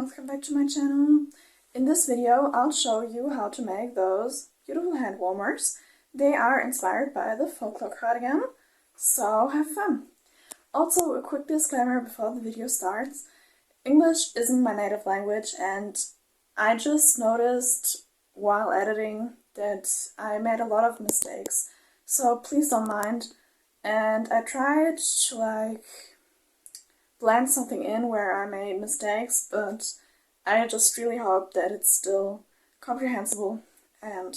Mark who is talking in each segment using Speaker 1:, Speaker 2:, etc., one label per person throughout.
Speaker 1: welcome back to my channel. In this video I'll show you how to make those beautiful hand warmers. They are inspired by the folklore cardigan, so have fun. Also a quick disclaimer before the video starts. English isn't my native language and I just noticed while editing that I made a lot of mistakes, so please don't mind. And I tried to blend something in where I made mistakes, but I just really hope that it's still comprehensible and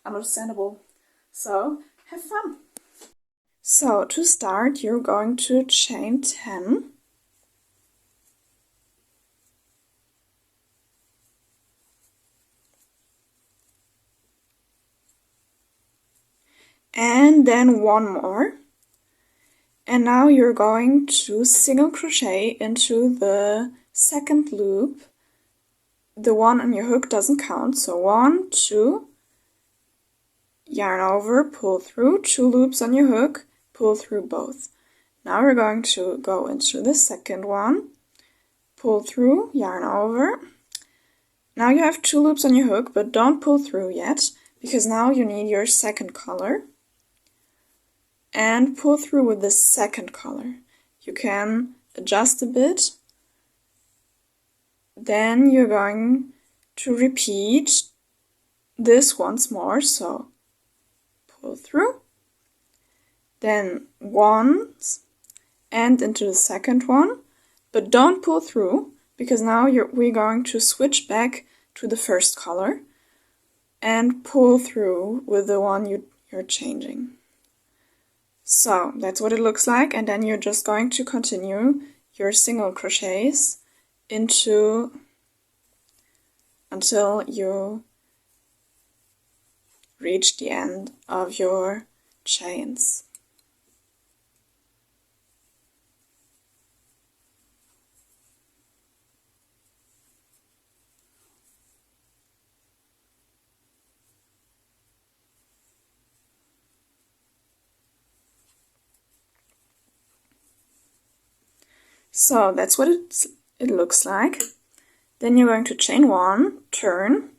Speaker 1: understandable. So have fun! So to start, you're going to chain 10. And then one more. And now you're going to single crochet into the second loop. The one on your hook doesn't count, so 1, 2, yarn over, pull through, 2 loops on your hook, pull through both. Now we're going to go into the second one, pull through, yarn over. Now you have 2 loops on your hook, but don't pull through yet, because now you need your second color. And pull through with the second color. You can adjust a bit. Then you're going to repeat this once more, so pull through, then once and into the second one, but don't pull through because now we're going to switch back to the first color and pull through with the one you're changing. So that's what it looks like, and then you're just going to continue your single crochets until you reach the end of your chains. So that's what it looks like. Then you're going to chain 1, turn,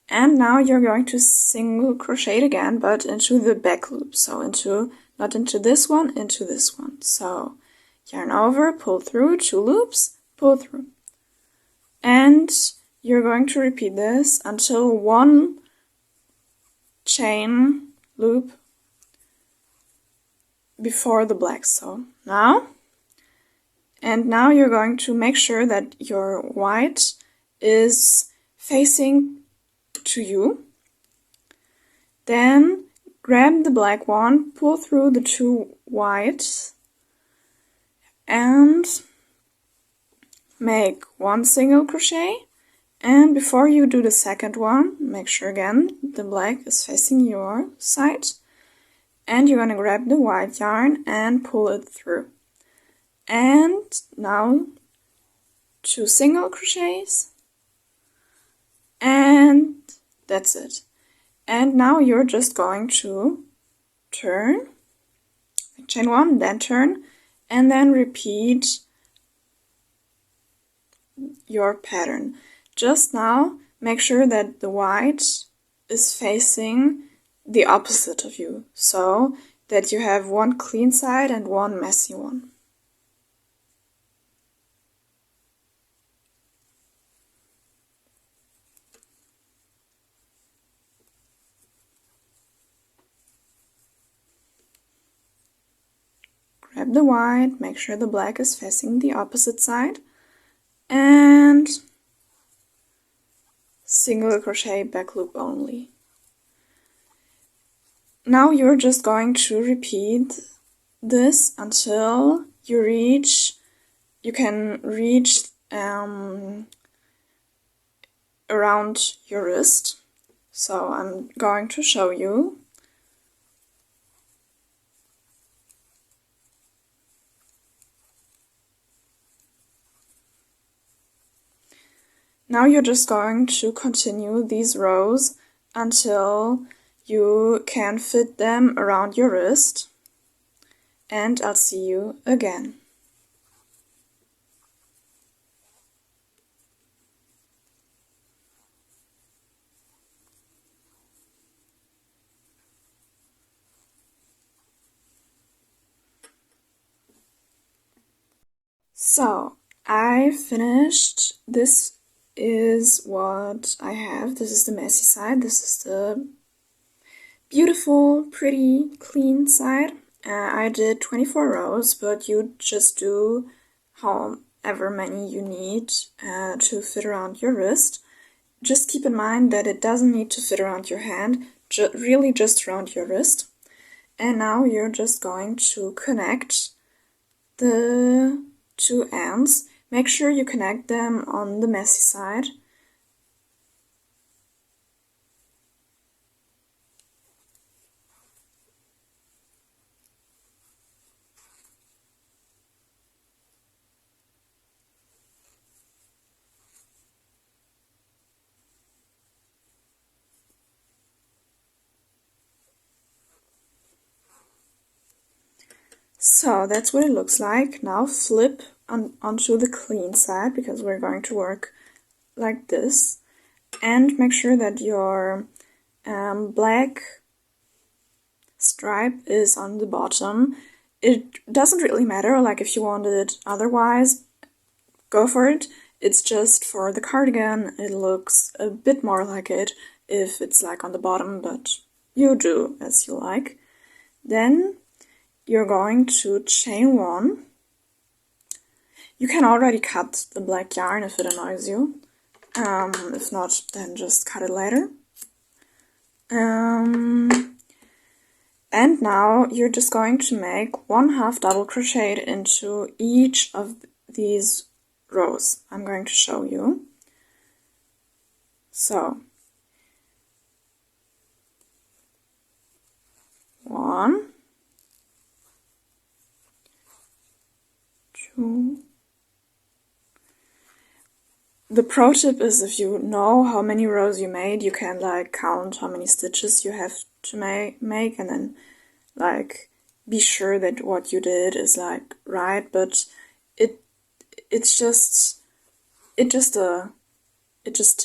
Speaker 1: and now you're going to single crochet it again, but into the back loop. So not into this one, into this one. So yarn over, pull through, 2 loops, pull through. And you're going to repeat this until 1 chain loop before the black. So now you're going to make sure that your white is facing to you. Then grab the black one, pull through the 2 whites, and make 1 single crochet. And before you do the second one, make sure again the black is facing your side. And you're going to grab the white yarn and pull it through. And now 2 single crochets, and that's it. And now you're just going to turn, chain 1, then turn, and then repeat your pattern. Just now make sure that the white is facing the opposite of you, so that you have 1 clean side and 1 messy one. Grab the white, make sure the black is facing the opposite side, and single crochet back loop only. Now you're just going to repeat this until you can reach around your wrist. So I'm going to show you. Now you're just going to continue these rows until you can fit them around your wrist, and I'll see you again. So I finished. This is what I have. This is the messy side. This is the beautiful, pretty, clean side. I did 24 rows, but you just do however many you need to fit around your wrist. Just keep in mind that it doesn't need to fit around your hand, really just around your wrist. And now you're just going to connect the two ends. Make sure you connect them on the messy side. So that's what it looks like. Now flip onto the clean side, because we're going to work like this. And make sure that your black stripe is on the bottom. It doesn't really matter, like if you want it otherwise, go for it. It's just for the cardigan, it looks a bit more like it if it's like on the bottom, but you do as you like. Then you're going to chain one. You can already cut the black yarn if it annoys you. If not, then just cut it later. And now you're just going to make 1 half double crochet into each of these rows. I'm going to show you. So 1, 2. The pro tip is, if you know how many rows you made, you can like count how many stitches you have to make and then like be sure that what you did is like right, but it just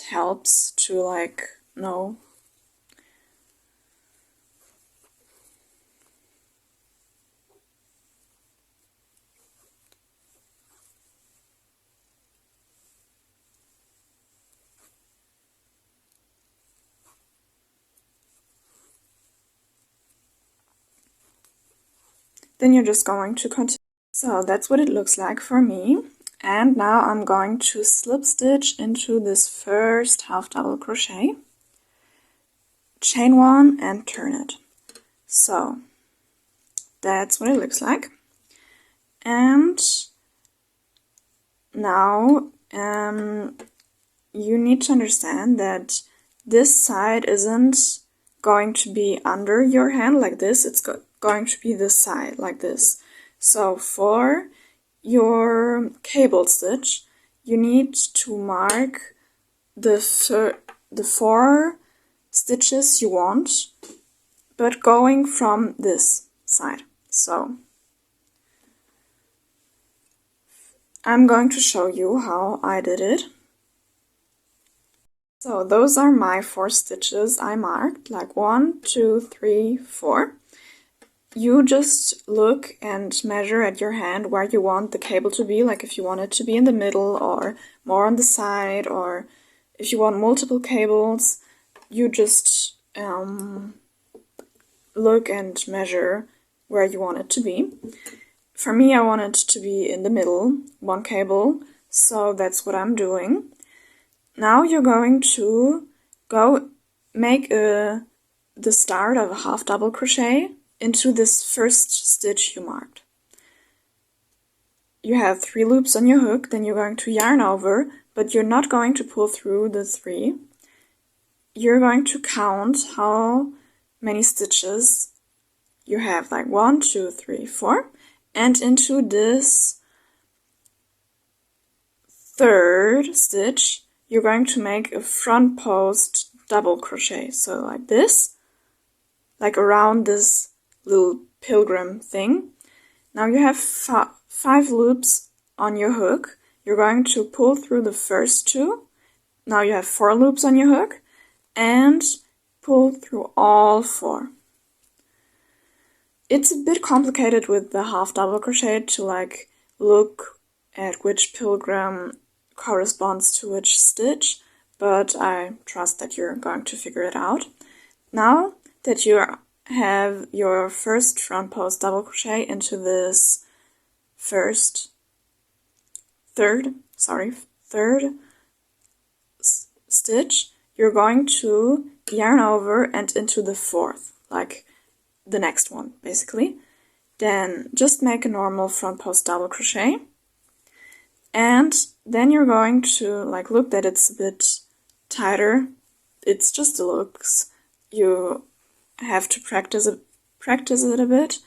Speaker 1: helps to like know. Then you're just going to continue. So that's what it looks like for me. And now I'm going to slip stitch into this first half double crochet, chain one and turn it. So that's what it looks like. And now you need to understand that this side isn't going to be under your hand like this, it's going to be this side like this. So for your cable stitch, you need to mark the 4 stitches you want, but going from this side. So I'm going to show you how I did it. So those are my 4 stitches I marked, like 1, 2, 3, 4. You just look and measure at your hand where you want the cable to be, like if you want it to be in the middle or more on the side, or if you want multiple cables, you just look and measure where you want it to be. For me, I want it to be in the middle, 1 cable, so that's what I'm doing. Now you're going to go make the start of a half double crochet into this first stitch you marked. You have 3 loops on your hook, then you're going to yarn over, but you're not going to pull through the 3. You're going to count how many stitches you have, like 1, 2, 3, 4, and into this 3rd stitch, you're going to make a front post double crochet. So like this, like around this little pilgrim thing. Now you have 5 loops on your hook. You're going to pull through the first 2. Now you have 4 loops on your hook and pull through all 4. It's a bit complicated with the half double crochet to like look at which pilgrim corresponds to which stitch, but I trust that you're going to figure it out. Now that you have your first front post double crochet into this third stitch, you're going to yarn over and into the fourth, like the next one basically. Then just make a normal front post double crochet, and then you're going to look that it's a bit tighter. It's just the looks. You have to practice it a bit,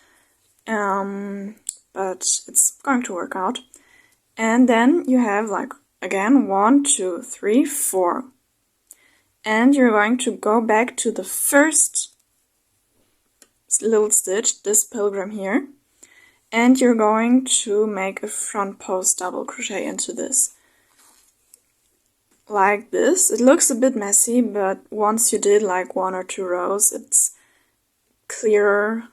Speaker 1: but it's going to work out. And then you have again 1, 2, 3, 4, and you're going to go back to the first little stitch, this pilgrim here, and you're going to make a front post double crochet into this, like this. It looks a bit messy, but once you did 1 or 2 rows, it's clearer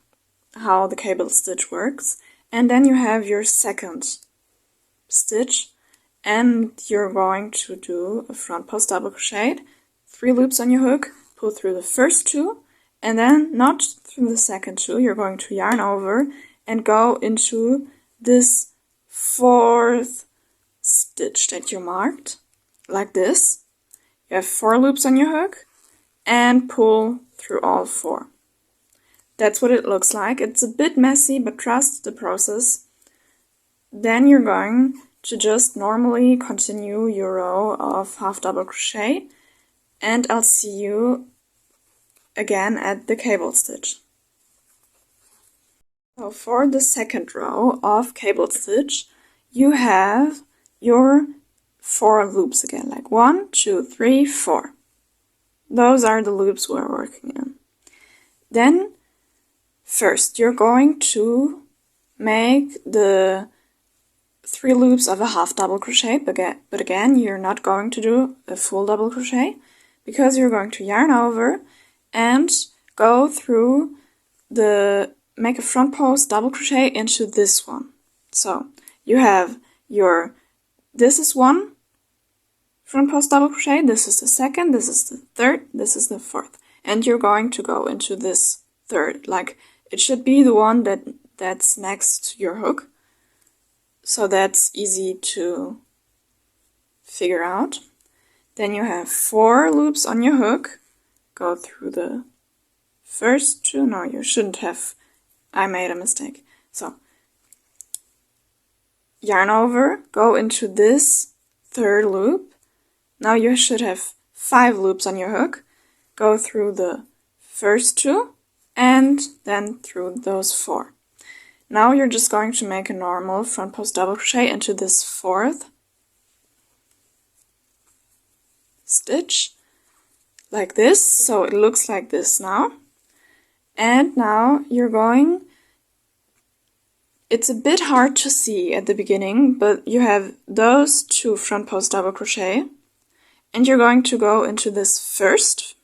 Speaker 1: how the cable stitch works. And then you have your second stitch, and you're going to do a front post double crochet, 3 loops on your hook, pull through the first 2, and then not through the second 2. You're going to yarn over and go into this fourth stitch that you marked, like this. You have 4 loops on your hook and pull through all 4. That's what it looks like. It's a bit messy, but trust the process. Then you're going to just normally continue your row of half double crochet, and I'll see you again at the cable stitch. So for the second row of cable stitch, you have your 4 loops again, 1, 2, 3, 4. Those are the loops we're working in. Then first you're going to make the 3 loops of a half double crochet, but again you're not going to do a full double crochet, because you're going to yarn over and go through make a front post double crochet into this one. So you have this is 1 front post double crochet, this is the second, this is the third, this is the fourth, and you're going to go into this third, it should be the one that's next to your hook, so that's easy to figure out. Then you have 4 loops on your hook, go through the first 2, no, you shouldn't have, I made a mistake. So yarn over, go into this third loop. Now you should have 5 loops on your hook, go through the first 2 and then through those 4. Now you're just going to make a normal front post double crochet into this fourth stitch, like this, so it looks like this now. And now you're going, it's a bit hard to see at the beginning, but you have those 2 front post double crochet, and you're going to go into this first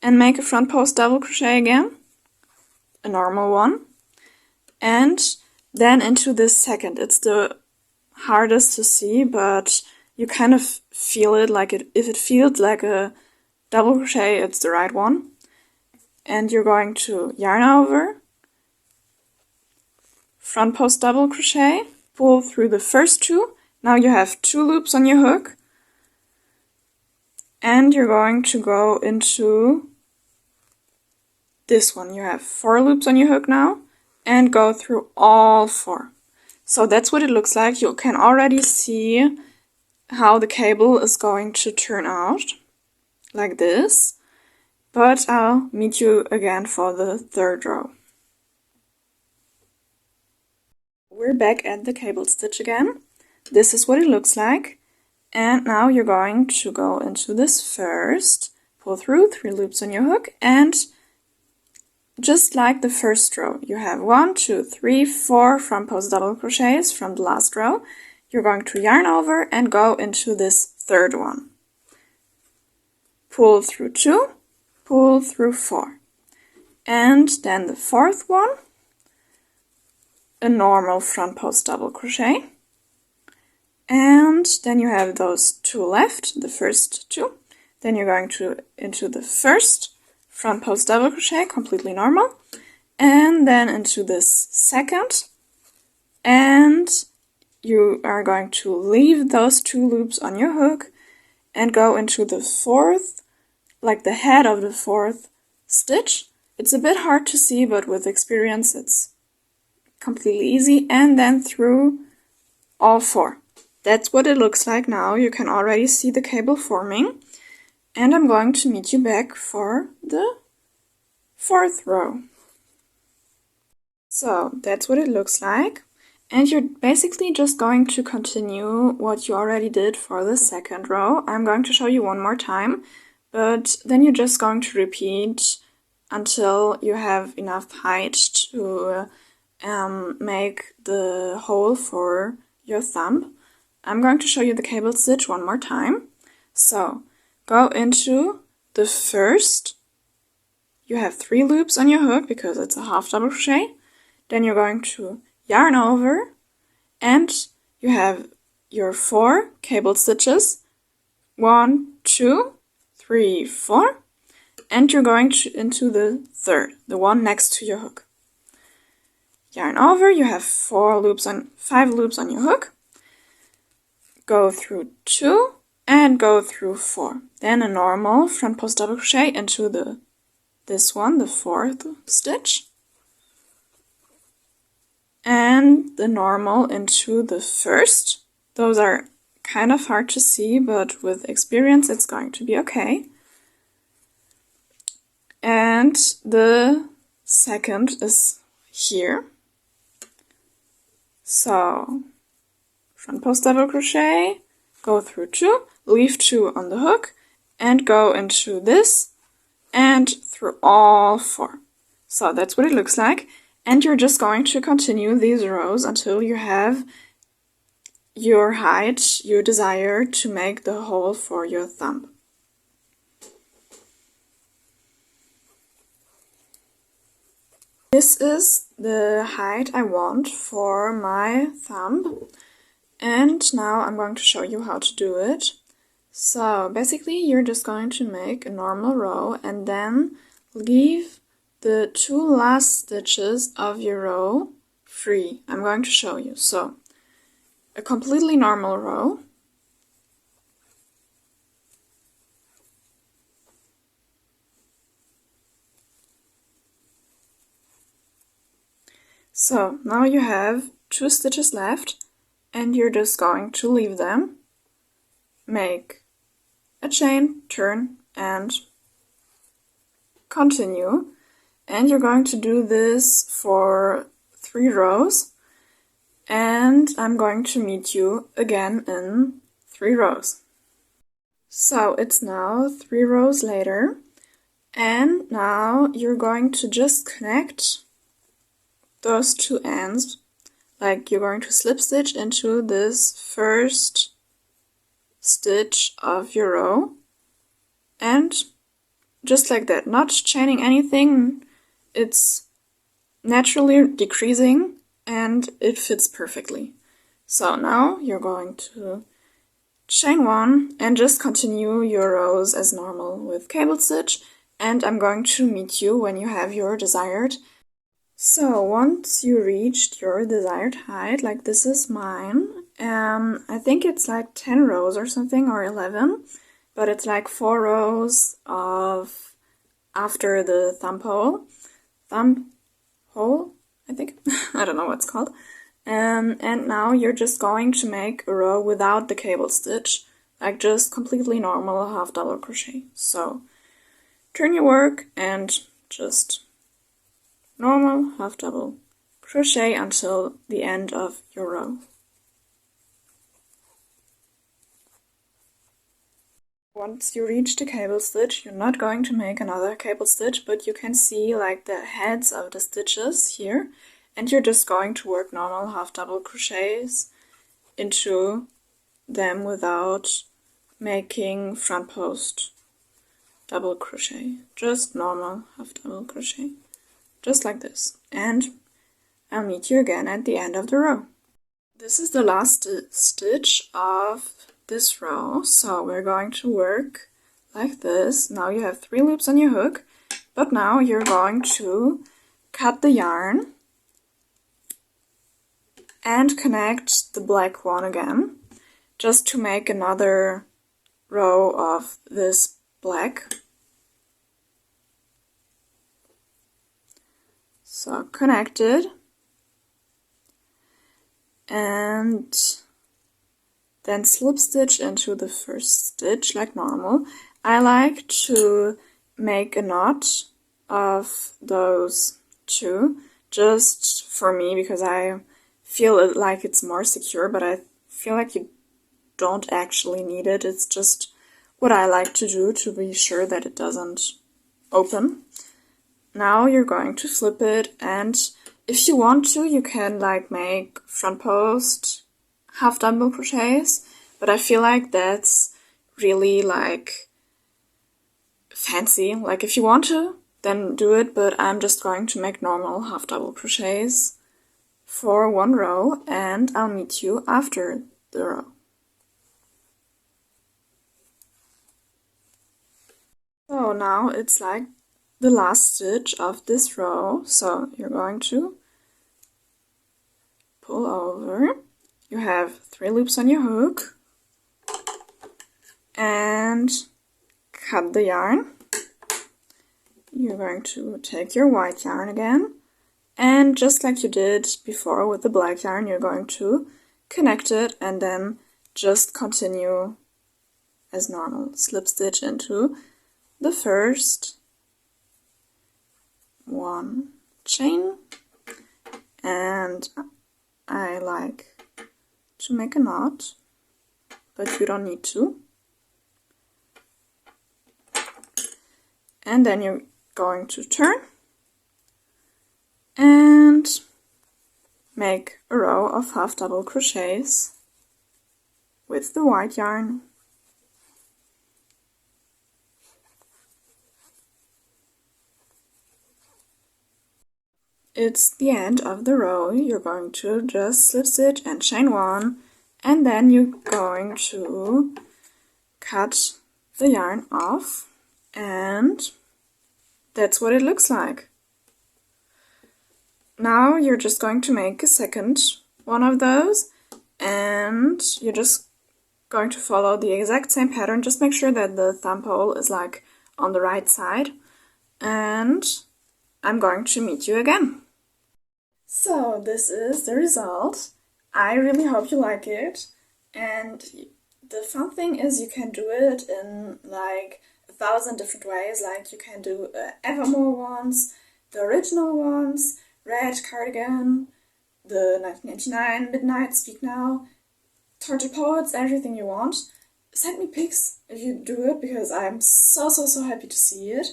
Speaker 1: and make a front post double crochet again, a normal one, and then into this second. It's the hardest to see, but you kind of feel it, if it feels like a double crochet, it's the right one. And you're going to yarn over, front post double crochet, pull through the first 2. Now you have 2 loops on your hook, and you're going to go into this one. You have 4 loops on your hook now, and go through all 4. So that's what it looks like. You can already see how the cable is going to turn out, like this. But I'll meet you again for the third row. We're back at the cable stitch again. This is what it looks like. And now you're going to go into this first, pull through 3 loops on your hook, and just like the first row, you have 1, 2, 3, 4 front post double crochets from the last row. You're going to yarn over and go into this third one. Pull through 2, pull through 4. And then the fourth one, a normal front post double crochet, and then you have those two left, the first two. Then you're going into the first front post double crochet, completely normal, and then into this second, and you are going to leave those two loops on your hook and go into the fourth, like the head of the fourth stitch. It's a bit hard to see, but with experience it's completely easy, and then through all four. That's what it looks like now. You can already see the cable forming, and I'm going to meet you back for the fourth row. So that's what it looks like, and you're basically just going to continue what you already did for the second row. I'm going to show you one more time, but then you're just going to repeat until you have enough height to make the hole for your thumb. I'm going to show you the cable stitch one more time. So go into the first, you have 3 loops on your hook because it's a half double crochet. Then you're going to yarn over, and you have your 4 cable stitches, 1, 2, 3, 4, and you're going into the third, the one next to your hook. Yarn over, you have 5 loops on your hook, go through 2 and go through 4. Then a normal front post double crochet into this one, the 4th stitch, and the normal into the first. Those are kind of hard to see, but with experience it's going to be okay. And the second is here. So front post double crochet, go through 2, leave 2 on the hook, and go into this and through all 4. So that's what it looks like, and you're just going to continue these rows until you have your height you desire to make the hole for your thumb. This is the height I want for my thumb, and now I'm going to show you how to do it. So basically you're just going to make a normal row and then leave the 2 last stitches of your row free. I'm going to show you. So a completely normal row, so now you have 2 stitches left, and you're just going to leave them, make a chain, turn, and continue. And you're going to do this for 3 rows, and I'm going to meet you again in 3 rows. So it's now 3 rows later, and now you're going to just connect those 2 ends, like you're going to slip stitch into this first stitch of your row, and just like that, not chaining anything, it's naturally decreasing and it fits perfectly. So now you're going to chain 1 and just continue your rows as normal with cable stitch, and I'm going to meet you when you have your desired. So once you reached your desired height, like this is mine, I think it's like 10 rows or something, or 11, but it's like 4 rows of after the thumb hole, I think. I don't know what it's called. And now you're just going to make a row without the cable stitch, like just completely normal half double crochet. So turn your work and just normal half double crochet until the end of your row. Once you reach the cable stitch, you're not going to make another cable stitch, but you can see like the heads of the stitches here, and you're just going to work normal half double crochets into them without making front post double crochet, just normal half double crochet, just like this. And I'll meet you again at the end of the row. This is the last stitch of this row, so we're going to work like this. Now you have 3 loops on your hook, but now you're going to cut the yarn and connect the black one again, just to make another row of this black. So connected, and then slip stitch into the first stitch like normal. I like to make a knot of those 2, just for me, because I feel like it's more secure, but I feel like you don't actually need it. It's just what I like to do to be sure that it doesn't open. Now you're going to flip it, and if you want to, you can like make front post half double crochets, but I feel like that's really like fancy. Like if you want to, then do it, but I'm just going to make normal half double crochets for 1 row, and I'll meet you after the row. So now it's like the last stitch of this row, so you're going to pull over. You have 3 loops on your hook and cut the yarn. You're going to take your white yarn again, and just like you did before with the black yarn, you're going to connect it and then just continue as normal. Slip stitch into the first 1 chain, and I like to make a knot, but you don't need to. And then you're going to turn and make a row of half double crochets with the white yarn. It's the end of the row. You're going to just slip stitch and chain 1, and then you're going to cut the yarn off, and that's what it looks like. Now you're just going to make a second one of those, and you're just going to follow the exact same pattern. Just make sure that the thumb hole is like on the right side, and I'm going to meet you again. So this is the result. I really hope you like it, and the fun thing is you can do it in like 1,000 different ways. Like you can do Evermore ones, the original ones, red cardigan, the 1999, midnight, speak now, torture poets, everything you want. Send me pics if you do it, because I'm so happy to see it.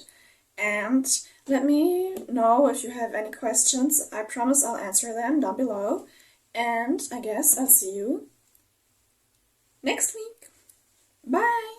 Speaker 1: And let me know if you have any questions. I promise I'll answer them down below. And I guess I'll see you next week. Bye!